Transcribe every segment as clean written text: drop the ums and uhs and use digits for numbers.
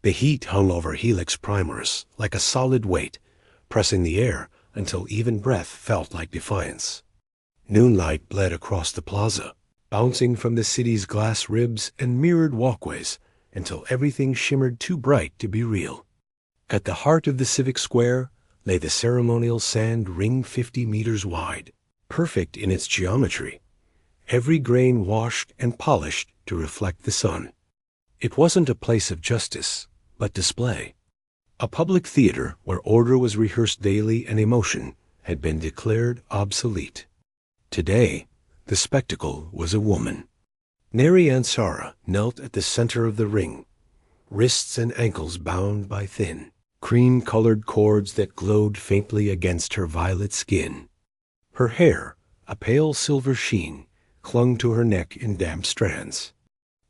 The heat hung over Helix Primaris like a solid weight, pressing the air until even breath felt like defiance. Noonlight bled across the plaza, bouncing from the city's glass ribs and mirrored walkways until everything shimmered too bright to be real. At the heart of the civic square lay the ceremonial sand ring 50 meters wide, perfect in its geometry, every grain washed and polished to reflect the sun. It wasn't a place of justice, but display. A public theater where order was rehearsed daily and emotion had been declared obsolete. Today, the spectacle was a woman. Neri Ansara knelt at the center of the ring, wrists and ankles bound by thin, cream-colored cords that glowed faintly against her violet skin. Her hair, a pale silver sheen, clung to her neck in damp strands.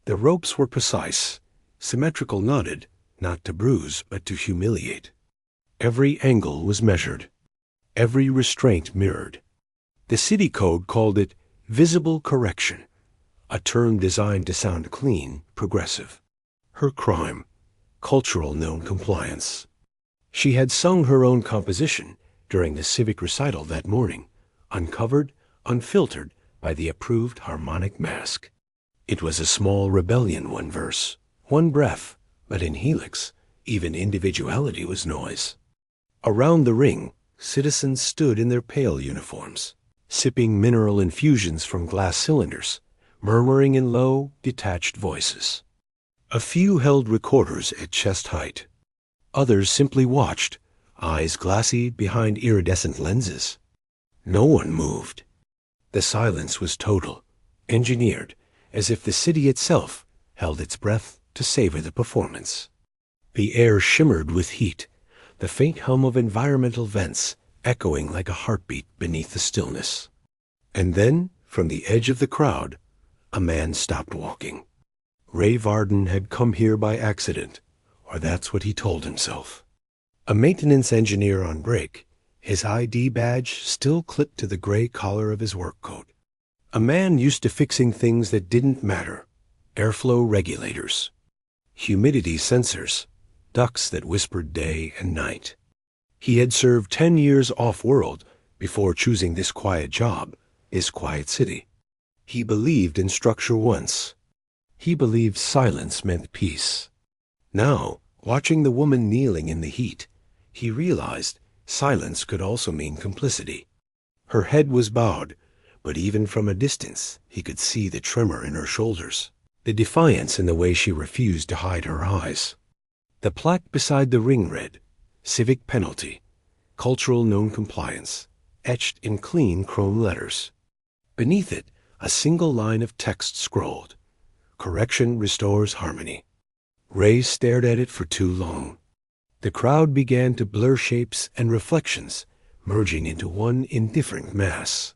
The ropes were precise, symmetrical, knotted, not to bruise but to humiliate. Every angle was measured, every restraint mirrored. The city code called it visible correction, a term designed to sound clean, progressive. Her crime, cultural non-compliance. She had sung her own composition during the civic recital that morning, uncovered, unfiltered by the approved harmonic mask. It was a small rebellion, one verse, one breath, but in Helix, even individuality was noise. Around the ring, citizens stood in their pale uniforms, sipping mineral infusions from glass cylinders, murmuring in low, detached voices. A few held recorders at chest height. Others simply watched, eyes glassy behind iridescent lenses. No one moved. The silence was total, engineered, as if the city itself held its breath to savor the performance. The air shimmered with heat, the faint hum of environmental vents echoing like a heartbeat beneath the stillness. And then, from the edge of the crowd, a man stopped walking. Ray Varden had come here by accident, or that's what he told himself. A maintenance engineer on break, his ID badge still clipped to the gray collar of his work coat. A man used to fixing things that didn't matter, airflow regulators, humidity sensors, ducts that whispered day and night. He had served 10 years off-world before choosing this quiet job, this quiet city. He believed in structure once. He believed silence meant peace. Now, watching the woman kneeling in the heat, he realized silence could also mean complicity. Her head was bowed, but even from a distance he could see the tremor in her shoulders, the defiance in the way she refused to hide her eyes. The plaque beside the ring read, "Civic penalty, cultural non-compliance," etched in clean chrome letters. Beneath it, a single line of text scrolled, "Correction restores harmony." Ray stared at it for too long. The crowd began to blur shapes and reflections, merging into one indifferent mass.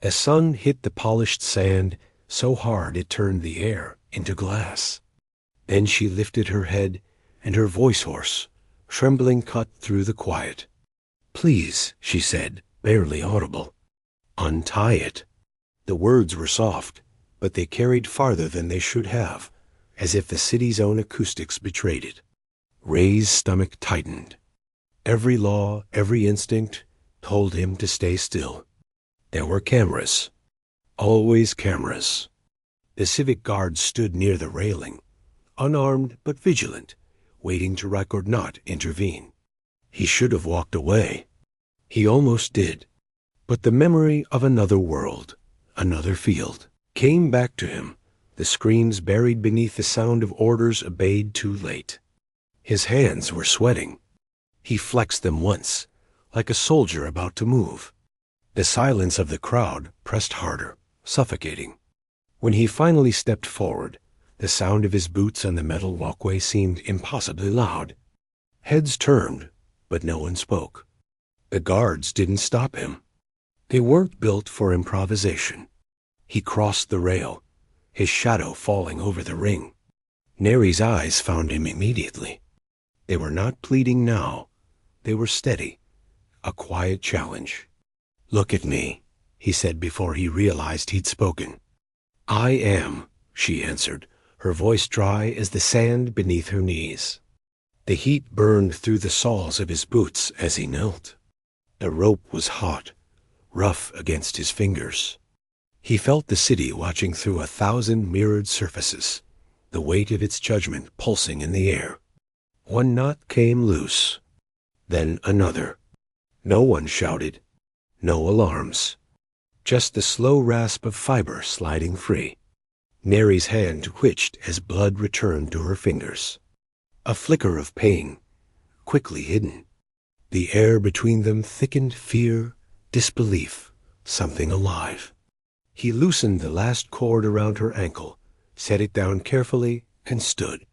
The sun hit the polished sand so hard it turned the air into glass. Then she lifted her head, and her voice hoarse, trembling cut through the quiet. "Please," she said, barely audible. "Untie it." The words were soft, but they carried farther than they should have, as if the city's own acoustics betrayed it. Ray's stomach tightened. Every law, every instinct, told him to stay still. There were cameras. Always cameras. The civic guards stood near the railing, unarmed but vigilant, waiting to record, not intervene. He should have walked away. He almost did. But the memory of another world, another field, came back to him, the screens buried beneath the sound of orders obeyed too late. His hands were sweating. He flexed them once, like a soldier about to move. The silence of the crowd pressed harder, suffocating. When he finally stepped forward, the sound of his boots on the metal walkway seemed impossibly loud. Heads turned, but no one spoke. The guards didn't stop him. They weren't built for improvisation. He crossed the rail, his shadow falling over the ring. Neri's eyes found him immediately. They were not pleading now. They were steady, a quiet challenge. "Look at me," he said before he realized he'd spoken. "I am," she answered, her voice dry as the sand beneath her knees. The heat burned through the soles of his boots as he knelt. The rope was hot, rough against his fingers. He felt the city watching through 1,000 mirrored surfaces, the weight of its judgment pulsing in the air. One knot came loose, then another. No one shouted, no alarms, just the slow rasp of fiber sliding free. Neri's hand twitched as blood returned to her fingers. A flicker of pain, quickly hidden. The air between them thickened fear, disbelief, something alive. He loosened the last cord around her ankle, set it down carefully, and stood.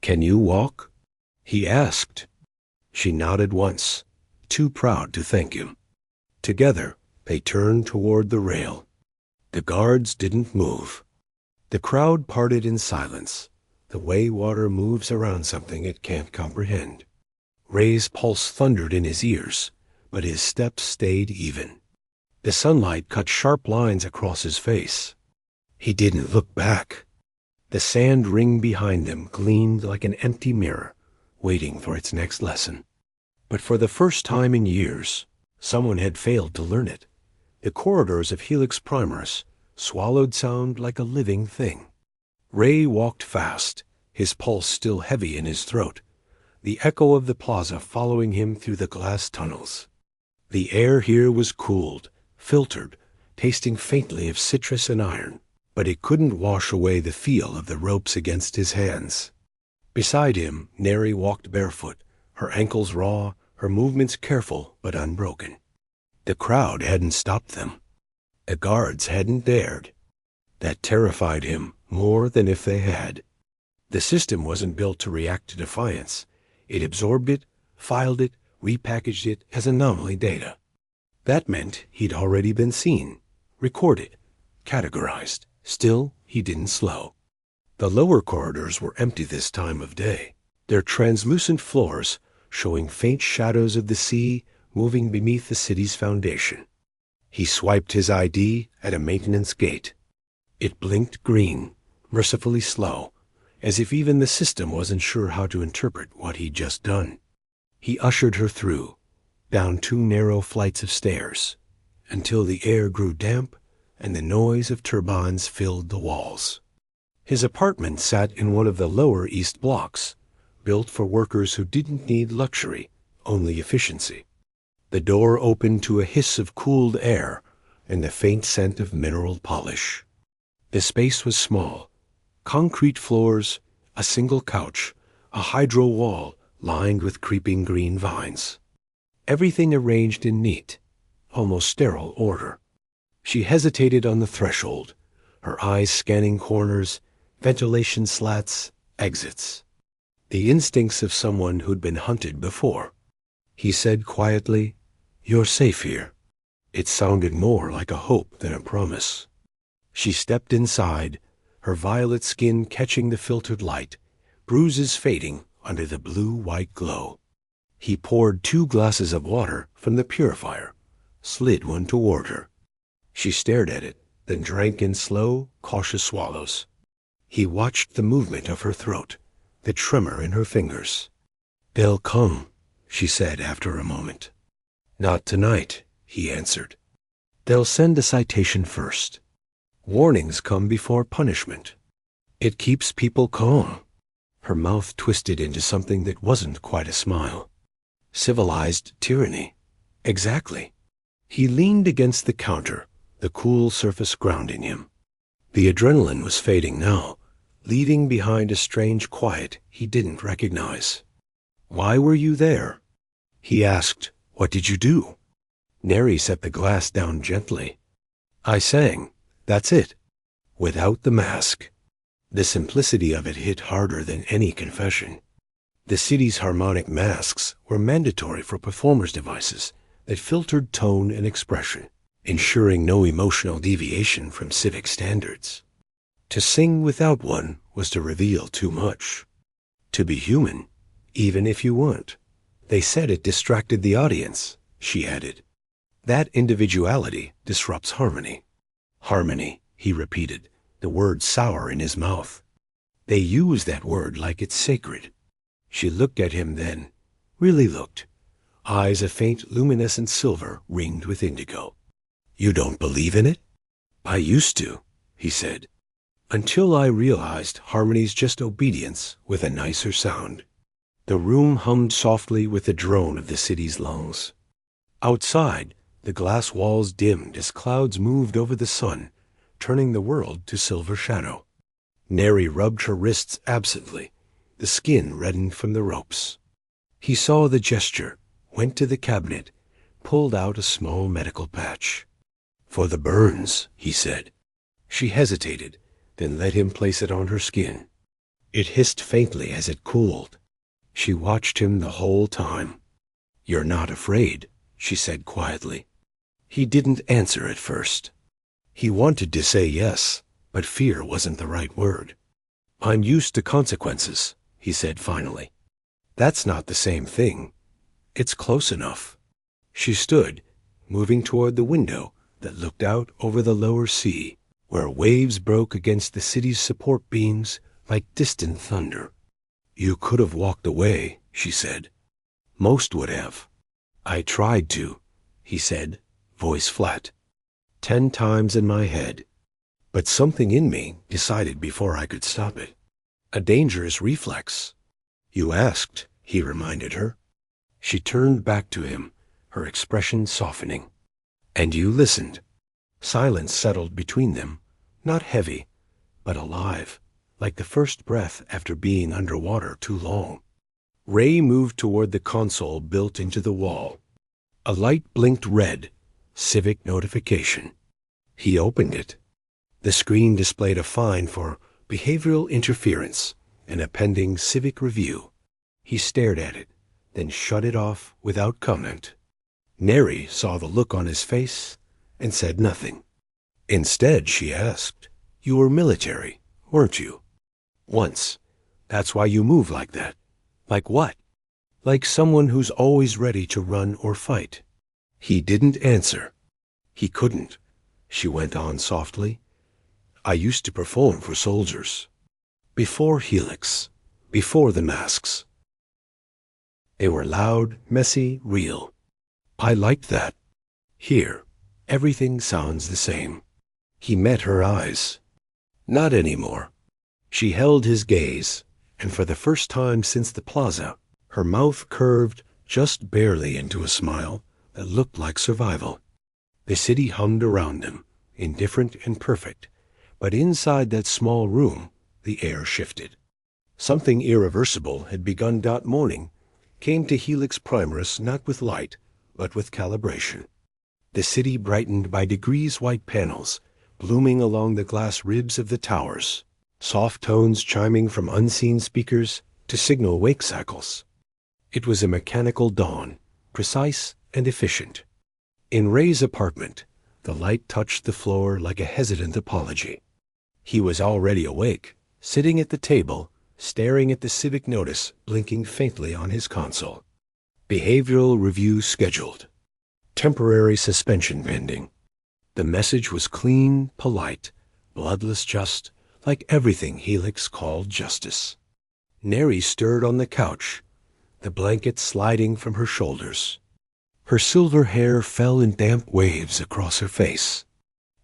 "Can you walk?" he asked. She nodded once, too proud to thank him. Together, they turned toward the rail. The guards didn't move. The crowd parted in silence, the way water moves around something it can't comprehend. Ray's pulse thundered in his ears, but his steps stayed even. The sunlight cut sharp lines across his face. He didn't look back. The sand ring behind them gleamed like an empty mirror, waiting for its next lesson. But for the first time in years, someone had failed to learn it. The corridors of Helix Primaris swallowed sound like a living thing. Ray walked fast, his pulse still heavy in his throat, the echo of the plaza following him through the glass tunnels. The air here was cooled, filtered, tasting faintly of citrus and iron, but it couldn't wash away the feel of the ropes against his hands. Beside him, Neri walked barefoot, her ankles raw, her movements careful but unbroken. The crowd hadn't stopped them. The guards hadn't dared. That terrified him more than if they had. The system wasn't built to react to defiance. It absorbed it, filed it, repackaged it as anomaly data. That meant he'd already been seen, recorded, categorized. Still, he didn't slow. The lower corridors were empty this time of day, their translucent floors showing faint shadows of the sea moving beneath the city's foundation. He swiped his ID at a maintenance gate. It blinked green, mercifully slow, as if even the system wasn't sure how to interpret what he'd just done. He ushered her through, down 2 narrow flights of stairs, until the air grew damp and the noise of turbines filled the walls. His apartment sat in one of the lower east blocks, built for workers who didn't need luxury, only efficiency. The door opened to a hiss of cooled air and the faint scent of mineral polish. The space was small. Concrete floors, a single couch, a hydro wall lined with creeping green vines. Everything arranged in neat, almost sterile order. She hesitated on the threshold, her eyes scanning corners, ventilation slats, exits. The instincts of someone who'd been hunted before. He said quietly, "You're safe here." It sounded more like a hope than a promise. She stepped inside, her violet skin catching the filtered light, bruises fading under the blue-white glow. He poured 2 glasses of water from the purifier, slid one toward her. She stared at it, then drank in slow, cautious swallows. He watched the movement of her throat, the tremor in her fingers. "They'll come," she said after a moment. "Not tonight," he answered. "They'll send a citation first. Warnings come before punishment. It keeps people calm." Her mouth twisted into something that wasn't quite a smile. Civilized tyranny. Exactly. He leaned against the counter, the cool surface grounding him. The adrenaline was fading now, leaving behind a strange quiet he didn't recognize. "Why were you there?" He asked. "What did you do?" Neri set the glass down gently. "I sang. That's it. Without the mask." The simplicity of it hit harder than any confession. The city's harmonic masks were mandatory for performers' devices that filtered tone and expression, ensuring no emotional deviation from civic standards. To sing without one was to reveal too much. To be human, even if you weren't. They said it distracted the audience, she added. That individuality disrupts harmony. Harmony, he repeated, the word sour in his mouth. They use that word like it's sacred. She looked at him then, really looked, eyes a faint luminescent silver ringed with indigo. You don't believe in it? I used to, he said, until I realized harmony's just obedience with a nicer sound. The room hummed softly with the drone of the city's lungs. Outside, the glass walls dimmed as clouds moved over the sun, turning the world to silver shadow. Neri rubbed her wrists absently, the skin reddened from the ropes. He saw the gesture, went to the cabinet, pulled out a small medical patch. For the burns, he said. She hesitated, then let him place it on her skin. It hissed faintly as it cooled. She watched him the whole time. You're not afraid, she said quietly. He didn't answer at first. He wanted to say yes, but fear wasn't the right word. I'm used to consequences, he said finally. That's not the same thing. It's close enough. She stood, moving toward the window that looked out over the lower sea, where waves broke against the city's support beams like distant thunder. You could have walked away, she said. Most would have. I tried to, he said, voice flat. 10 times in my head. But something in me decided before I could stop it. A dangerous reflex. You asked, he reminded her. She turned back to him, her expression softening. And you listened. Silence settled between them, not heavy, but alive, like the first breath after being underwater too long. Ray moved toward the console built into the wall. A light blinked red, civic notification. He opened it. The screen displayed a fine for behavioral interference and a pending civic review. He stared at it, then shut it off without comment. Neri saw the look on his face and said nothing. Instead, she asked, You were military, weren't you? Once. That's why you move like that. Like what? Like someone who's always ready to run or fight. He didn't answer. He couldn't. She went on softly. I used to perform for soldiers. Before Helix. Before the masks. They were loud, messy, real. I liked that. Here, everything sounds the same. He met her eyes. Not anymore. She held his gaze, and for the first time since the plaza, her mouth curved just barely into a smile that looked like survival. The city hummed around them, indifferent and perfect, but inside that small room, the air shifted. Something irreversible had begun. Morning came to Helix Primaris not with light, but with calibration. The city brightened by degrees white panels, blooming along the glass ribs of the towers, soft tones chiming from unseen speakers to signal wake cycles. It was a mechanical dawn, precise and efficient. In Ray's apartment, the light touched the floor like a hesitant apology. He was already awake, sitting at the table, staring at the civic notice blinking faintly on his console. Behavioral review scheduled. Temporary suspension pending. The message was clean, polite, bloodless, just like everything Helix called justice. Neri stirred on the couch, the blanket sliding from her shoulders. Her silver hair fell in damp waves across her face.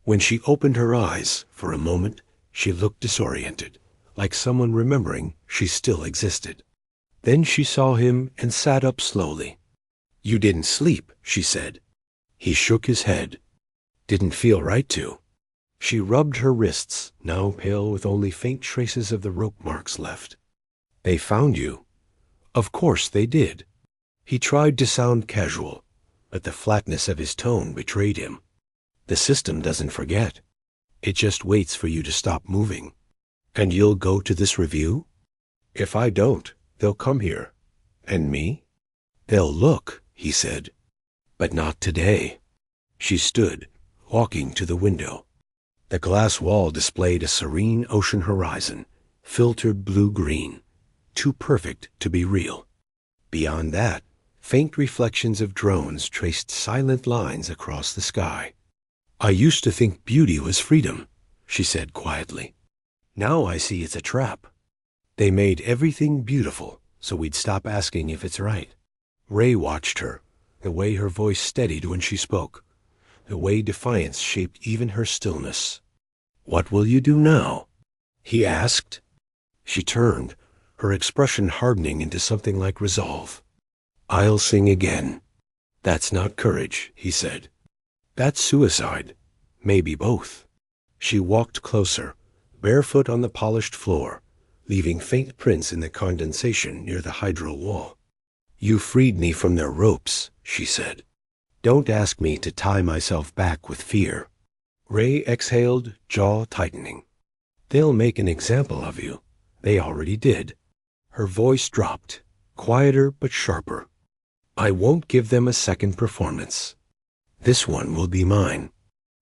When she opened her eyes, for a moment, she looked disoriented, like someone remembering she still existed. Then she saw him and sat up slowly. You didn't sleep, she said. He shook his head. Didn't feel right to. She rubbed her wrists, now pale with only faint traces of the rope marks left. They found you. Of course they did. He tried to sound casual, but the flatness of his tone betrayed him. The system doesn't forget. It just waits for you to stop moving. And you'll go to this review? If I don't, they'll come here. And me? They'll look, he said. But not today. She stood, walking to the window. The glass wall displayed a serene ocean horizon, filtered blue-green, too perfect to be real. Beyond that, faint reflections of drones traced silent lines across the sky. I used to think beauty was freedom, she said quietly. Now I see it's a trap. They made everything beautiful, so we'd stop asking if it's right. Ray watched her, the way her voice steadied when she spoke, the way defiance shaped even her stillness. "What will you do now?" he asked. She turned, her expression hardening into something like resolve. "I'll sing again." "That's not courage," he said. "That's suicide. Maybe both." She walked closer, barefoot on the polished floor, leaving faint prints in the condensation near the hydro wall. "You freed me from their ropes," she said. "Don't ask me to tie myself back with fear." Ray exhaled, jaw tightening. "They'll make an example of you. They already did." Her voice dropped, quieter but sharper. "I won't give them a second performance. This one will be mine."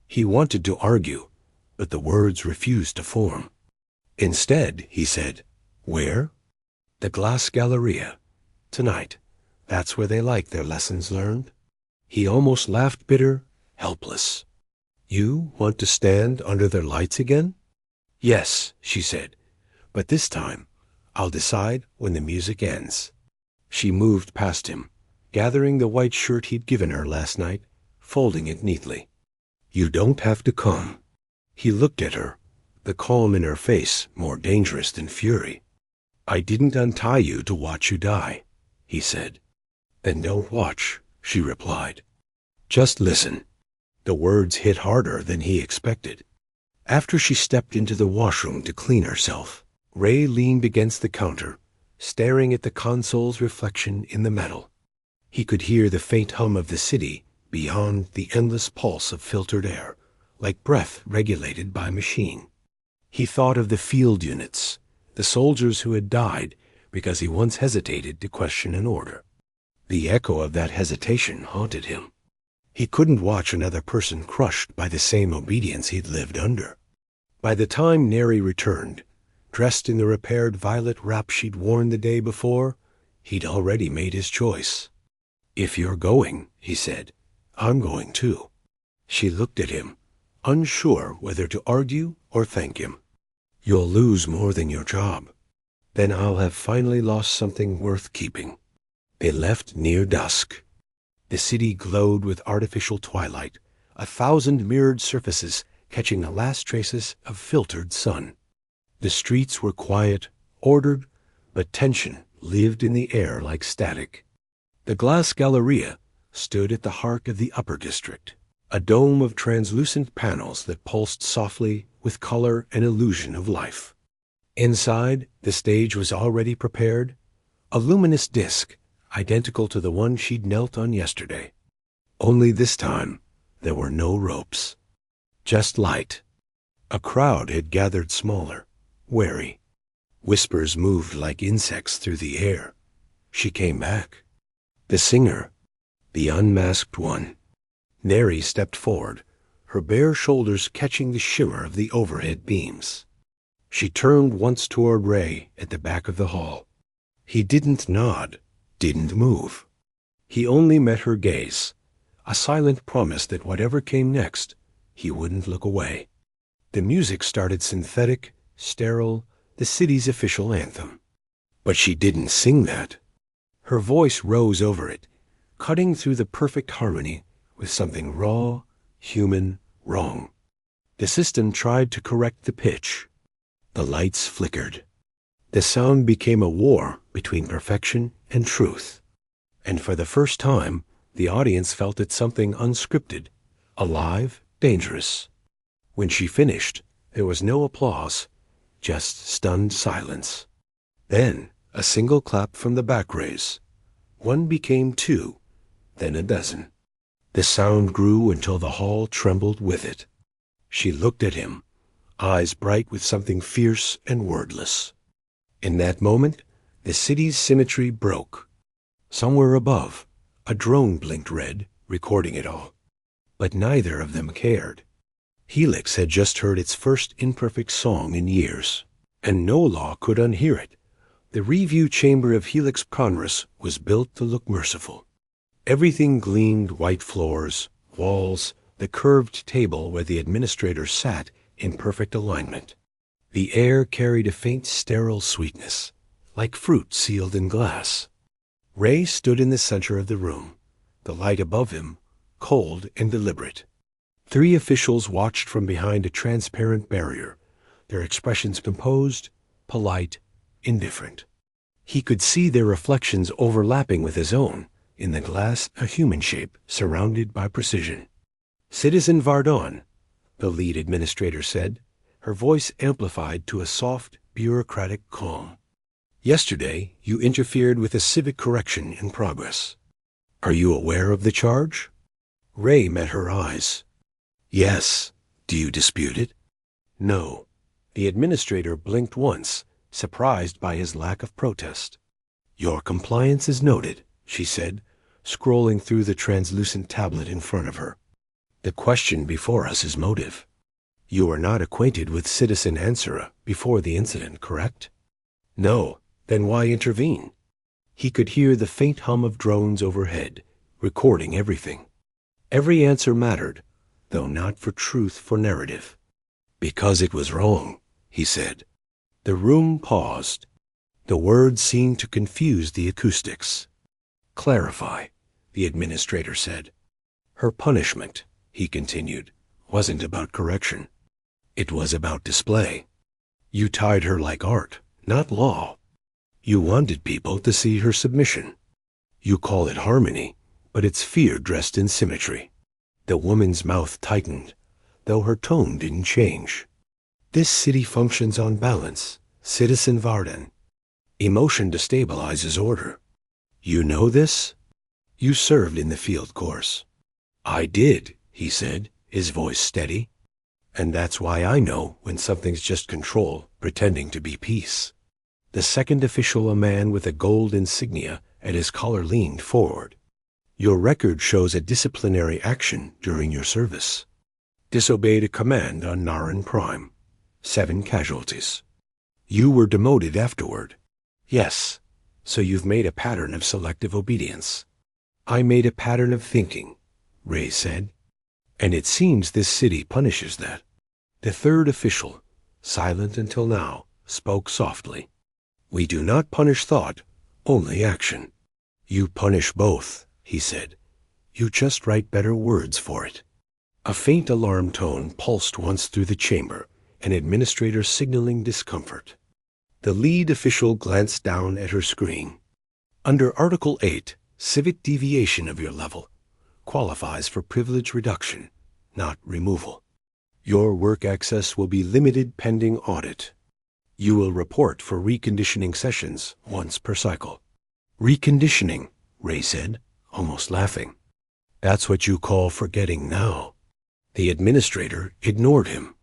He wanted to argue, but the words refused to form. "Instead," he said, "where?" "The Glass Galleria. Tonight. That's where they like their lessons learned." He almost laughed, bitter, helpless. "You want to stand under their lights again?" "Yes," she said, "but this time I'll decide when the music ends." She moved past him, gathering the white shirt he'd given her last night, folding it neatly. "You don't have to come." He looked at her, the calm in her face more dangerous than fury. "I didn't untie you to watch you die," he said. "Then don't watch," she replied. "Just listen." The words hit harder than he expected. After she stepped into the washroom to clean herself, Ray leaned against the counter, staring at the console's reflection in the metal. He could hear the faint hum of the city beyond, the endless pulse of filtered air, like breath regulated by machine. He thought of the field units, the soldiers who had died because he once hesitated to question an order. The echo of that hesitation haunted him. He couldn't watch another person crushed by the same obedience he'd lived under. By the time Neri returned, dressed in the repaired violet wrap she'd worn the day before, he'd already made his choice. "If you're going," he said, "I'm going too." She looked at him, unsure whether to argue or thank him. "You'll lose more than your job. Then I'll have finally lost something worth keeping." They left near dusk. The city glowed with artificial twilight, 1,000 mirrored surfaces catching the last traces of filtered sun. The streets were quiet, ordered, but tension lived in the air like static. The Glass Galleria stood at the heart of the upper district, a dome of translucent panels that pulsed softly with color and illusion of life. Inside, the stage was already prepared, a luminous disk identical to the one she'd knelt on yesterday. Only this time, there were no ropes. Just light. A crowd had gathered smaller, wary. Whispers moved like insects through the air. She came back. The singer, the unmasked one. Neri stepped forward, her bare shoulders catching the shimmer of the overhead beams. She turned once toward Ray at the back of the hall. He didn't nod, didn't move. He only met her gaze, a silent promise that whatever came next, he wouldn't look away. The music started synthetic, sterile, the city's official anthem. But she didn't sing that. Her voice rose over it, cutting through the perfect harmony with something raw, human, wrong. The system tried to correct the pitch. The lights flickered. The sound became a war between perfection and truth. And for the first time, the audience felt it something unscripted, alive, dangerous. When she finished, there was no applause, just stunned silence. Then, a single clap from the back rays. One became two, then a dozen. The sound grew until the hall trembled with it. She looked at him, eyes bright with something fierce and wordless. In that moment, the city's symmetry broke. Somewhere above, a drone blinked red, recording it all. But neither of them cared. Helix had just heard its first imperfect song in years, and no law could unhear it. The review chamber of Helix Congress was built to look merciful. Everything gleamed: white floors, walls, the curved table where the administrator sat in perfect alignment. The air carried a faint sterile sweetness, like fruit sealed in glass. Ray stood in the center of the room, the light above him, cold and deliberate. 3 officials watched from behind a transparent barrier, their expressions composed, polite, indifferent. He could see their reflections overlapping with his own, in the glass a human shape surrounded by precision. "Citizen Vardon," the lead administrator said, her voice amplified to a soft, bureaucratic calm. "Yesterday, you interfered with a civic correction in progress. Are you aware of the charge?" Ray met her eyes. "Yes. Do you dispute it?" "No." The administrator blinked once, surprised by his lack of protest. "Your compliance is noted," she said, scrolling through the translucent tablet in front of her. "The question before us is motive. You are not acquainted with Citizen Ansara before the incident, correct?" "No. Then why intervene?" He could hear the faint hum of drones overhead, recording everything. Every answer mattered, though not for truth, for narrative. "Because it was wrong," he said. The room paused. The words seemed to confuse the acoustics. "Clarify," the administrator said. "Her punishment," he continued, "wasn't about correction. It was about display. You tied her like art, not law. You wanted people to see her submission. You call it harmony, but it's fear dressed in symmetry." The woman's mouth tightened, though her tone didn't change. "This city functions on balance, Citizen Varden. Emotion destabilizes order. You know this? You served in the field course." "I did," he said, his voice steady. "And that's why I know when something's just control pretending to be peace." The second official, a man with a gold insignia at his collar, leaned forward. "Your record shows a disciplinary action during your service. Disobeyed a command on Naran Prime. 7 casualties. You were demoted afterward." "Yes. So you've made a pattern of selective obedience." "I made a pattern of thinking," Ray said. "And it seems this city punishes that." The third official, silent until now, spoke softly. "We do not punish thought, only action." "You punish both," he said. "You just write better words for it." A faint alarm tone pulsed once through the chamber, an administrator signaling discomfort. The lead official glanced down at her screen. "Under Article 8, civic deviation of your level qualifies for privilege reduction, not removal. Your work access will be limited pending audit. You will report for reconditioning sessions once per cycle." "Reconditioning," Ray said, almost laughing. "That's what you call forgetting now." The administrator ignored him.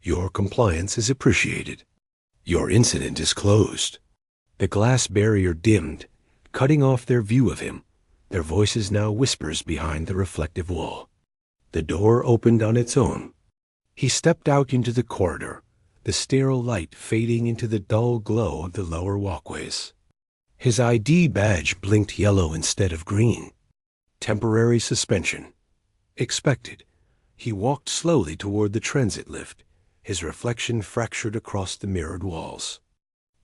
"Your compliance is appreciated. Your incident is closed." The glass barrier dimmed, cutting off their view of him, their voices now whispers behind the reflective wall. The door opened on its own. He stepped out into the corridor, the sterile light fading into the dull glow of the lower walkways. His ID badge blinked yellow instead of green. Temporary suspension. Expected. He walked slowly toward the transit lift, his reflection fractured across the mirrored walls.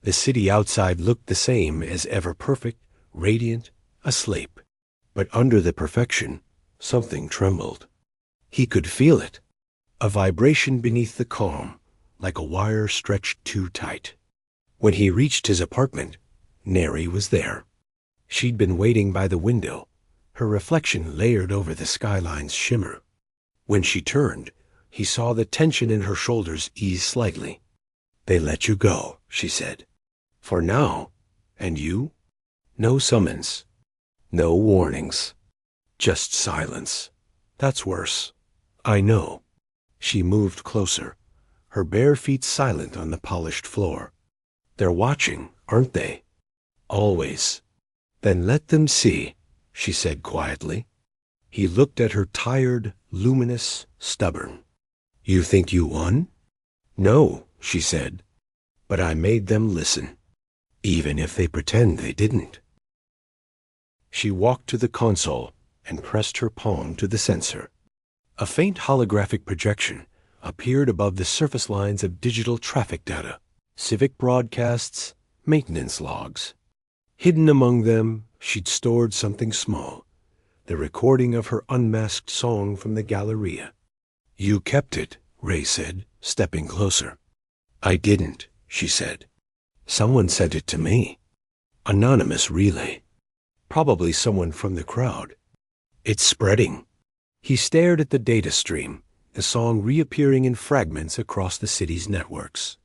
The city outside looked the same as ever, perfect, radiant, asleep. But under the perfection, something trembled. He could feel it. A vibration beneath the calm, like a wire stretched too tight. When he reached his apartment, Neri was there. She'd been waiting by the window, her reflection layered over the skyline's shimmer. When she turned, he saw the tension in her shoulders ease slightly. "They let you go," she said. "For now. And you? No summons. No warnings. Just silence. That's worse. I know." She moved closer, her bare feet silent on the polished floor. "They're watching, aren't they?" "Always." "Then let them see," she said quietly. He looked at her, tired, luminous, stubborn. "You think you won?" "No," she said. "But I made them listen, even if they pretend they didn't." She walked to the console and pressed her palm to the sensor. A faint holographic projection appeared above the surface lines of digital traffic data, civic broadcasts, maintenance logs. Hidden among them, she'd stored something small, the recording of her unmasked song from the Galleria. "You kept it," Ray said, stepping closer. "I didn't," she said. "Someone sent it to me. Anonymous relay. Probably someone from the crowd. It's spreading." He stared at the data stream, the song reappearing in fragments across the city's networks.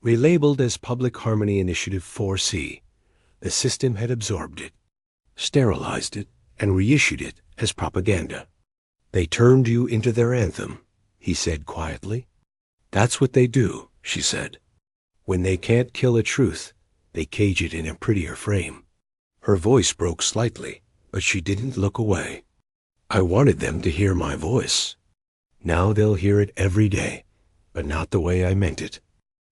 Relabeled as Public Harmony Initiative 4C, the system had absorbed it, sterilized it, and reissued it as propaganda. "They turned you into their anthem," he said quietly. "That's what they do," she said. "When they can't kill a truth, they cage it in a prettier frame." Her voice broke slightly, but she didn't look away. "I wanted them to hear my voice. Now they'll hear it every day, but not the way I meant it."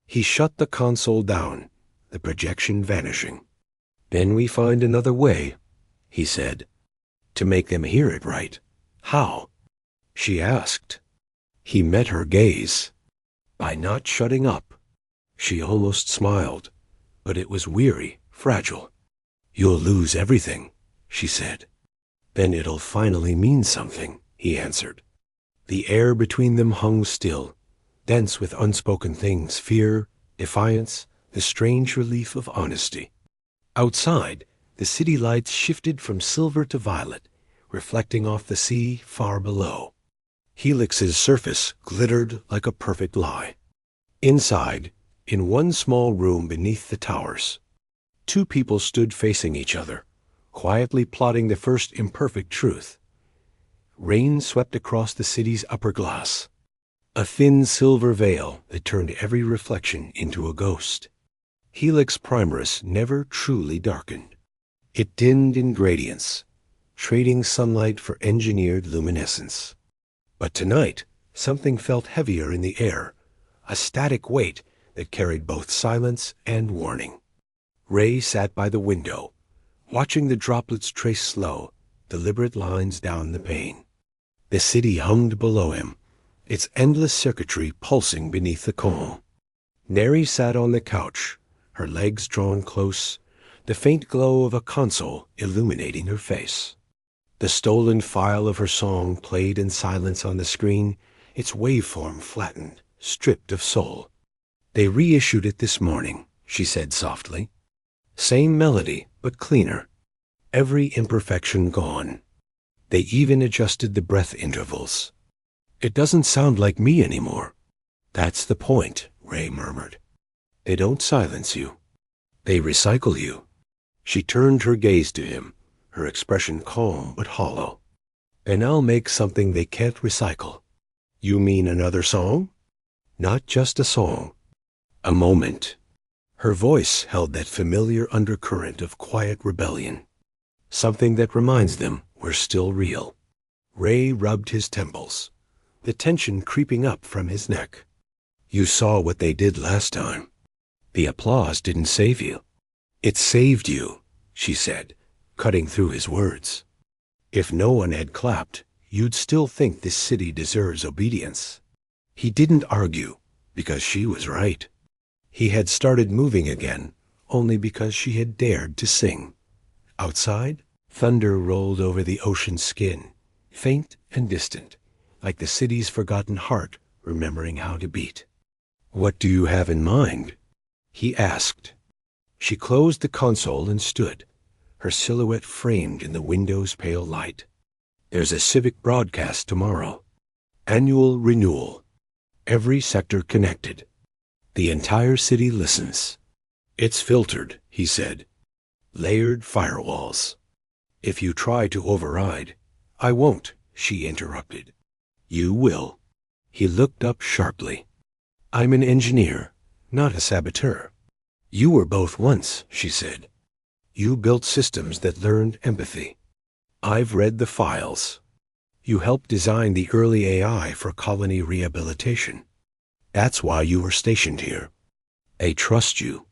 He shut the console down, the projection vanishing. "Then we find another way," he said, "to make them hear it right." "How?" she asked. He met her gaze. "By not shutting up." She almost smiled, but it was weary, fragile. "You'll lose everything," she said. "Then it'll finally mean something," he answered. The air between them hung still, dense with unspoken things, fear, defiance, the strange relief of honesty. Outside, the city lights shifted from silver to violet, reflecting off the sea far below. Helix's surface glittered like a perfect lie. Inside, in one small room beneath the towers, two people stood facing each other, quietly plotting the first imperfect truth. Rain swept across the city's upper glass, a thin silver veil that turned every reflection into a ghost. Helix Primaris never truly darkened. It dimmed in gradients, trading sunlight for engineered luminescence. But tonight, something felt heavier in the air, a static weight that carried both silence and warning. Ray sat by the window, watching the droplets trace slow, deliberate lines down the pane. The city hummed below him, its endless circuitry pulsing beneath the calm. Neri sat on the couch, her legs drawn close, the faint glow of a console illuminating her face. The stolen file of her song played in silence on the screen, its waveform flattened, stripped of soul. "They reissued it this morning," she said softly. "Same melody, but cleaner. Every imperfection gone. They even adjusted the breath intervals. It doesn't sound like me anymore." "That's the point," Ray murmured. "They don't silence you. They recycle you." She turned her gaze to him, her expression calm but hollow. "And I'll make something they can't recycle." "You mean another song?" "Not just a song. A moment." Her voice held that familiar undercurrent of quiet rebellion. "Something that reminds them we're still real." Ray rubbed his temples, the tension creeping up from his neck. "You saw what they did last time. The applause didn't save you." "It saved you," she said, cutting through his words. "If no one had clapped, you'd still think this city deserves obedience." He didn't argue, because she was right. He had started moving again, only because she had dared to sing. Outside, thunder rolled over the ocean's skin, faint and distant, like the city's forgotten heart remembering how to beat. "What do you have in mind?" he asked. She closed the console and stood, her silhouette framed in the window's pale light. "There's a civic broadcast tomorrow. Annual renewal. Every sector connected. The entire city listens. It's filtered," he said. "Layered firewalls. If you try to override—" "I won't," she interrupted. "You will." He looked up sharply. "I'm an engineer, not a saboteur." "You were both once," she said. "You built systems that learned empathy. I've read the files. You helped design the early AI for colony rehabilitation. That's why you were stationed here. They trust you.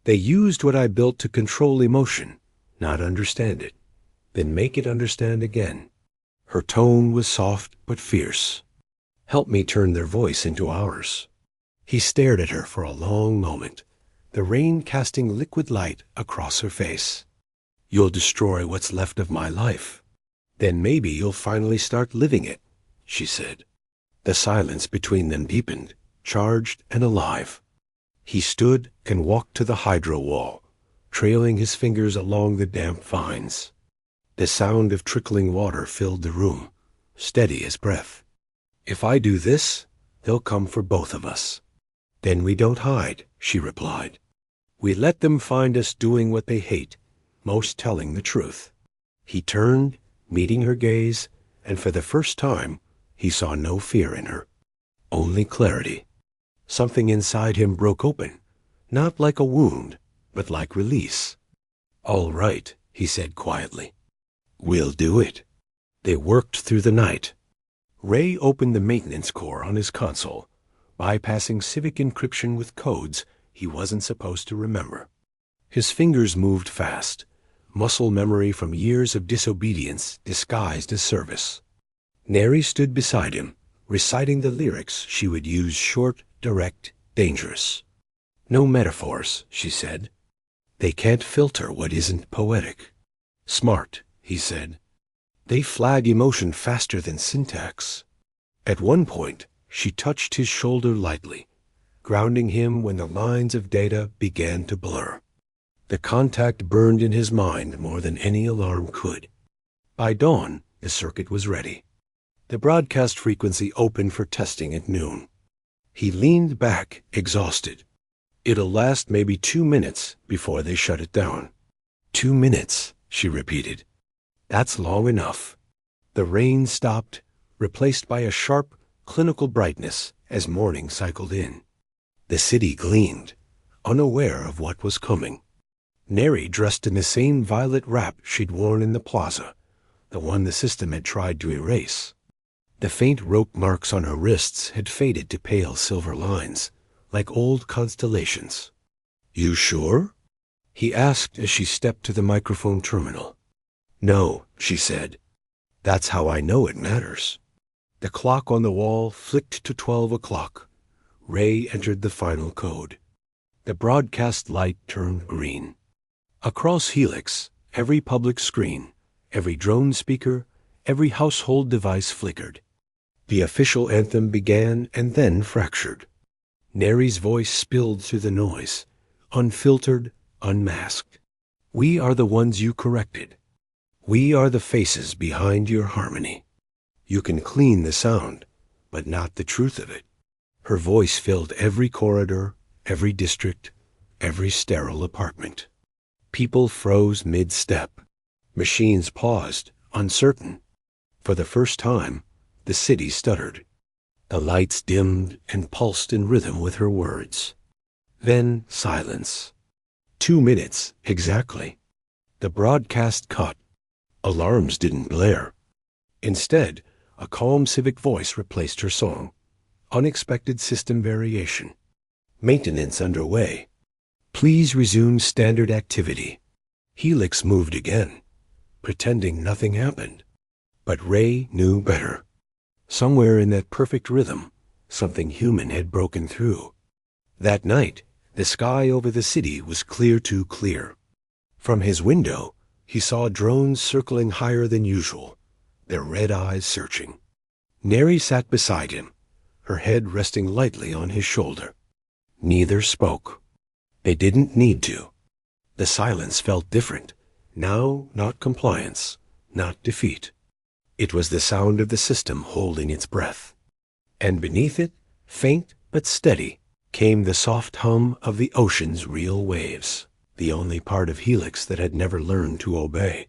They used what I built to control emotion, not understand it, then make it understand again." Her tone was soft but fierce. "Help me turn their voice into ours." He stared at her for a long moment, the rain casting liquid light across her face. "You'll destroy what's left of my life. Then maybe you'll finally start living it," she said. The silence between them deepened, charged and alive. He stood and walked to the hydro wall, trailing his fingers along the damp vines. The sound of trickling water filled the room, steady as breath. "If I do this, they'll come for both of us." "Then we don't hide," she replied. "We let them find us doing what they hate, most telling the truth." He turned, meeting her gaze, and for the first time, he saw no fear in her, only clarity. Something inside him broke open, not like a wound, but like release. "All right," he said quietly. "We'll do it." They worked through the night. Ray opened the maintenance core on his console, bypassing civic encryption with codes he wasn't supposed to remember. His fingers moved fast, muscle memory from years of disobedience disguised as service. Neri stood beside him, reciting the lyrics she would use: short, direct, dangerous. "No metaphors," she said. "They can't filter what isn't poetic." "Smart," he said. "They flag emotion faster than syntax." At one point, she touched his shoulder lightly, grounding him when the lines of data began to blur. The contact burned in his mind more than any alarm could. By dawn, the circuit was ready. The broadcast frequency opened for testing at noon. He leaned back, exhausted. "It'll last maybe 2 minutes before they shut it down." 2 minutes, she repeated. "That's long enough." The rain stopped, replaced by a sharp, clinical brightness as morning cycled in. The city gleamed, unaware of what was coming. Neri, dressed in the same violet wrap she'd worn in the plaza, the one the system had tried to erase. The faint rope marks on her wrists had faded to pale silver lines, like old constellations. "You sure?" he asked as she stepped to the microphone terminal. "No," she said. "That's how I know it matters." The clock on the wall flicked to 12 o'clock. Ray entered the final code. The broadcast light turned green. Across Helix, every public screen, every drone speaker, every household device flickered. The official anthem began and then fractured. Neri's voice spilled through the noise, unfiltered, unmasked. "We are the ones you corrected. We are the faces behind your harmony. You can clean the sound, but not the truth of it." Her voice filled every corridor, every district, every sterile apartment. People froze mid-step. Machines paused, uncertain. For the first time, the city stuttered. The lights dimmed and pulsed in rhythm with her words. Then silence. 2 minutes, exactly. The broadcast cut. Alarms didn't blare. Instead, a calm civic voice replaced her song. Unexpected system variation. Maintenance underway. Please resume standard activity. Helix moved again, pretending nothing happened. But Ray knew better. Somewhere in that perfect rhythm, something human had broken through. That night, the sky over the city was clear too clear. From his window, he saw drones circling higher than usual, their red eyes searching. Neri sat beside him, her head resting lightly on his shoulder. Neither spoke. They didn't need to. The silence felt different. Now, not compliance, not defeat. It was the sound of the system holding its breath. And beneath it, faint but steady, came the soft hum of the ocean's real waves, the only part of Helix that had never learned to obey.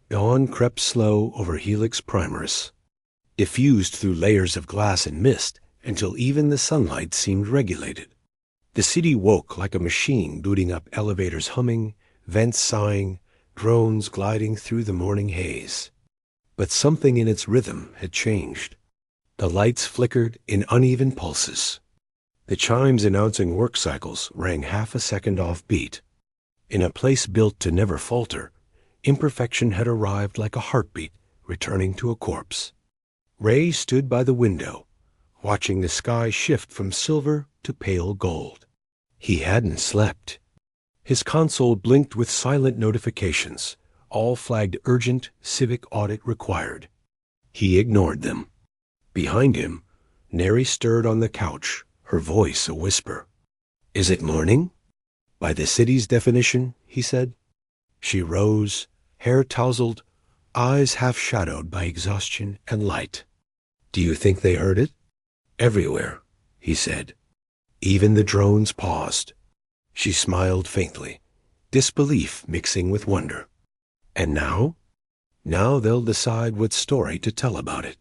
Dawn crept slow over Helix Primaris, diffused through layers of glass and mist until even the sunlight seemed regulated. The city woke like a machine booting up, elevators humming, vents sighing, drones gliding through the morning haze. But something in its rhythm had changed. The lights flickered in uneven pulses. The chimes announcing work cycles rang half a second off beat. In a place built to never falter, imperfection had arrived like a heartbeat returning to a corpse. Ray stood by the window, watching the sky shift from silver to pale gold. He hadn't slept. His console blinked with silent notifications, all flagged urgent civic audit required. He ignored them. Behind him, Neri stirred on the couch, her voice a whisper. "Is it morning?" "By the city's definition," he said. She rose, hair tousled, eyes half-shadowed by exhaustion and light. "Do you think they heard it?" "Everywhere," he said. Even the drones paused. She smiled faintly, disbelief mixing with wonder. "And now?" "Now they'll decide what story to tell about it."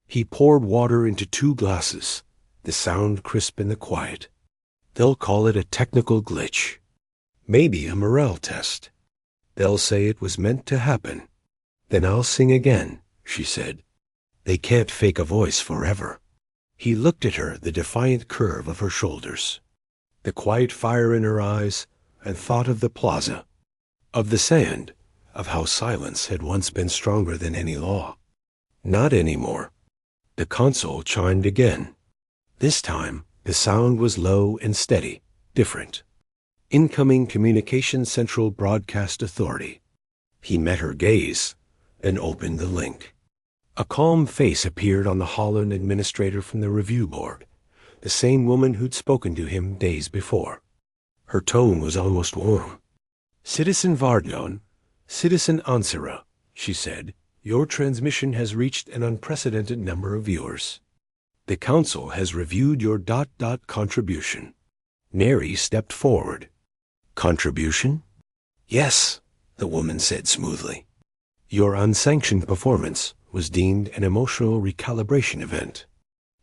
He poured water into 2 glasses, the sound crisp in the quiet. "They'll call it a technical glitch. Maybe a morale test. They'll say it was meant to happen. Then I'll sing again," she said. "They can't fake a voice forever." He looked at her, the defiant curve of her shoulders, the quiet fire in her eyes, and thought of the plaza, of the sand, of how silence had once been stronger than any law. Not anymore. The console chimed again. This time, the sound was low and steady, different. Incoming Communication Central Broadcast Authority. He met her gaze and opened the link. A calm face appeared on the Holland administrator from the review board, the same woman who'd spoken to him days before. Her tone was almost warm. "Citizen Vardon, Citizen Ansara," she said, "your transmission has reached an unprecedented number of viewers. The council has reviewed your ... contribution." Neri stepped forward. "Contribution?" "Yes," the woman said smoothly. "Your unsanctioned performance was deemed an emotional recalibration event.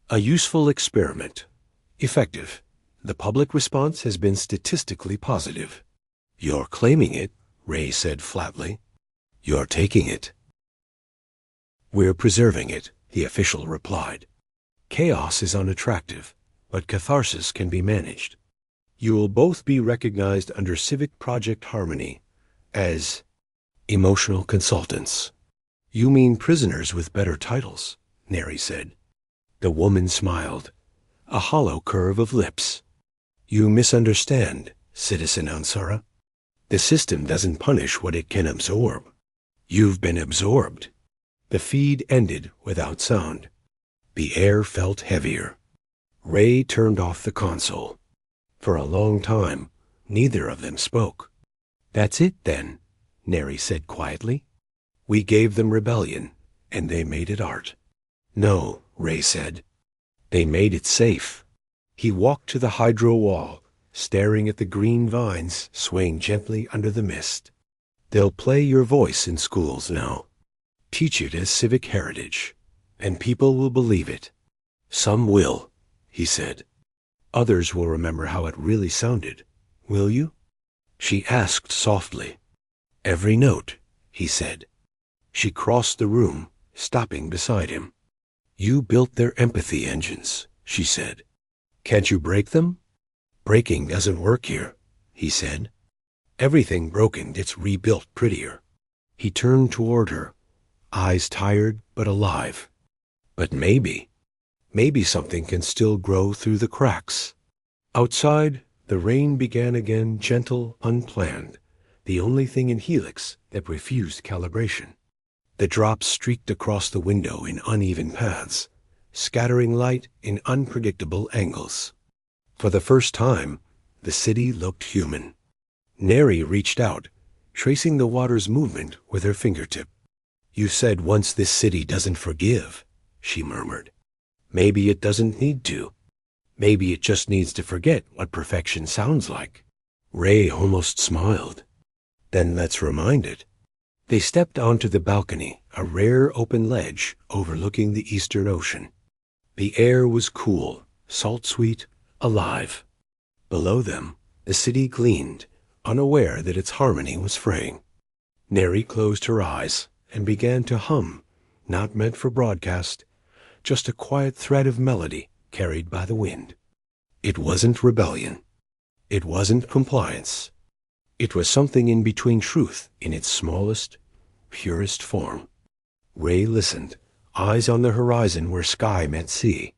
A useful experiment. Effective. The public response has been statistically positive." "You're claiming it," Ray said flatly. "You're taking it." "We're preserving it," the official replied. "Chaos is unattractive, but catharsis can be managed. You will both be recognized under Civic Project Harmony as emotional consultants." "You mean prisoners with better titles," Neri said. The woman smiled, a hollow curve of lips. "You misunderstand, Citizen Ansara. The system doesn't punish what it can absorb. You've been absorbed." The feed ended without sound. The air felt heavier. Ray turned off the console. For a long time, neither of them spoke. "That's it, then," Neri said quietly. "We gave them rebellion, and they made it art." "No," Ray said. "They made it safe." He walked to the hydro wall, staring at the green vines swaying gently under the mist. "They'll play your voice in schools now. Teach it as civic heritage, and people will believe it. Some will," he said. "Others will remember how it really sounded. Will you?" She asked softly. "Every note," he said. She crossed the room, stopping beside him. "You built their empathy engines," she said. "Can't you break them?" "Breaking doesn't work here," he said. "Everything broken gets rebuilt prettier." He turned toward her, eyes tired but alive. "But maybe something can still grow through the cracks." Outside, the rain began again, gentle, unplanned, the only thing in Helix that refused calibration. The drops streaked across the window in uneven paths, scattering light in unpredictable angles. For the first time, the city looked human. Neri reached out, tracing the water's movement with her fingertip. "You said once this city doesn't forgive," she murmured. "Maybe it doesn't need to. Maybe it just needs to forget what perfection sounds like." Ray almost smiled. "Then let's remind it." They stepped onto the balcony, a rare open ledge overlooking the Eastern Ocean. The air was cool, salt-sweet, alive. Below them, the city gleamed, unaware that its harmony was fraying. Neri closed her eyes and began to hum, not meant for broadcast, just a quiet thread of melody carried by the wind. It wasn't rebellion. It wasn't compliance. It was something in between truth in its smallest, purest form. Ray listened, eyes on the horizon where sky met sea.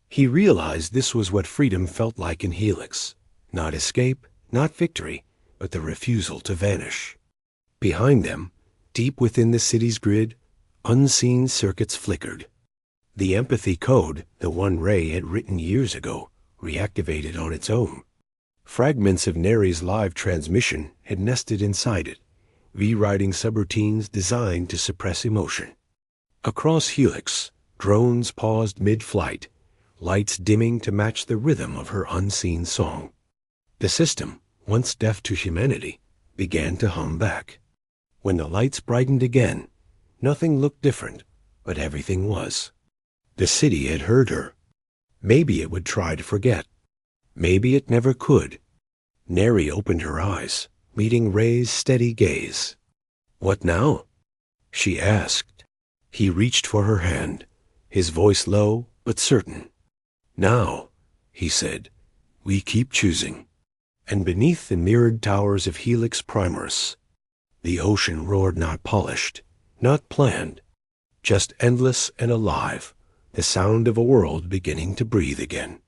He realized this was what freedom felt like in Helix, Not escape, not victory, but the refusal to vanish. Behind them, deep within the city's grid, unseen circuits flickered. The empathy code, the one Ray had written years ago, reactivated on its own. Fragments of Neri's live transmission had nested inside it, rewriting subroutines designed to suppress emotion. Across Helix, drones paused mid-flight, lights dimming to match the rhythm of her unseen song. The system, once deaf to humanity, began to hum back. When the lights brightened again, nothing looked different, but everything was. The city had heard her. Maybe it would try to forget. Maybe it never could. Neri opened her eyes, meeting Ray's steady gaze. "What now?" she asked. He reached for her hand, his voice low but certain. "Now," he said, "we keep choosing." And beneath the mirrored towers of Helix Primaris, the ocean roared, not polished, not planned, just endless and alive, the sound of a world beginning to breathe again.